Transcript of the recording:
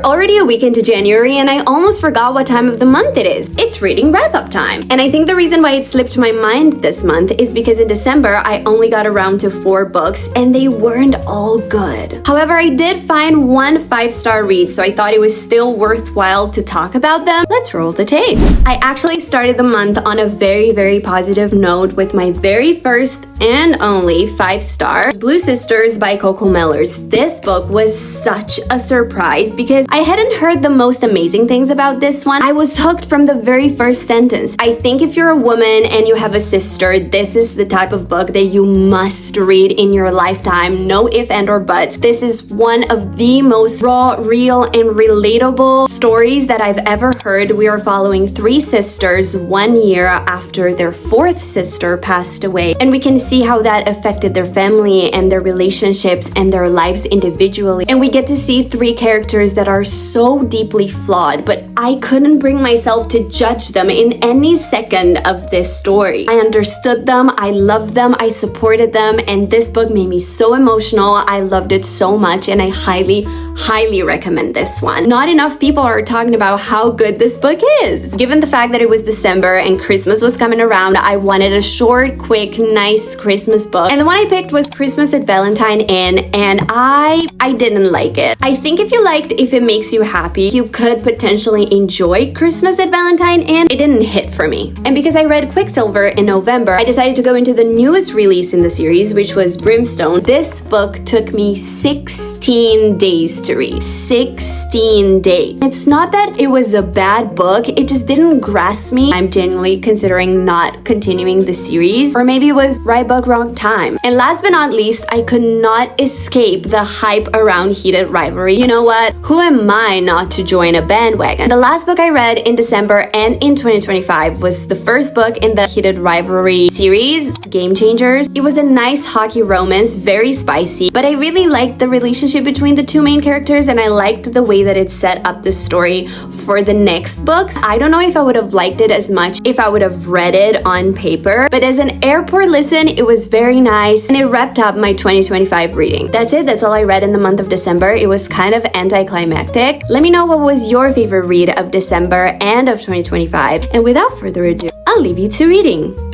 We're already a week into January and I almost forgot what time of the month it is. It's reading wrap-up time. And I think the reason why it slipped my mind this month is because in December, I only got around to 4 books and they weren't all good. However, I did find one 5-star read, so I thought it was still worthwhile to talk about them. Let's roll the tape. I actually started the month on a very positive note with my very first and only 5-star Blue Sisters by Coco Mellors. This book was such a surprise because I hadn't heard the most amazing things about this one. I was hooked from the very first sentence. I think if you're a woman and you have a sister, this is the type of book that you must read in your lifetime. No ifs and or buts. This is one of the most raw, real, and relatable stories that I've ever heard. We are following 3 sisters 1 year after their 4th sister passed away, and we can see how that affected their family and their relationships and their lives individually. And we get to see 3 characters that are so deeply flawed, but I couldn't bring myself to judge them in any second of this story. I understood them, I loved them, I supported them, and this book made me so emotional. I loved it so much, and I highly recommend this one. Not enough people are talking about how good this book is. Given the fact that it was December and Christmas was coming around, I wanted a short, quick, nice Christmas book. And the one I picked was Christmas at Valentine Inn, and I didn't like it. I think if you liked If It Makes You Happy, you could potentially enjoy Christmas at Valentine Inn. It didn't hit for me. And because I read Quicksilver in November, I decided to go into the newest release in the series, which was Brimstone. This book took me 16 days to read. 16 days. It's not that it was a bad book, it just didn't grasp me. I'm genuinely considering not continuing the series, or maybe it was right book, wrong time. And last but not least, I could not escape the hype around Heated Rivalry. You know what? Who am I not to join a bandwagon? The last book I read in December and in 2025 was the first book in the Heated Rivalry series, Game Changers. It was a nice hockey romance, very spicy, but I really liked the relationship between the 2 main characters, and I liked the way that it set up the story for the next books. I don't know if I would have liked it as much if I would have read it on paper, but as an airport listen, it was very nice, and it wrapped up my 2025 reading. That's it. That's all I read in the month of December. It was kind of anticlimactic. Let me know what was your favorite read of December and of 2025, and without further ado, I'll leave you to reading.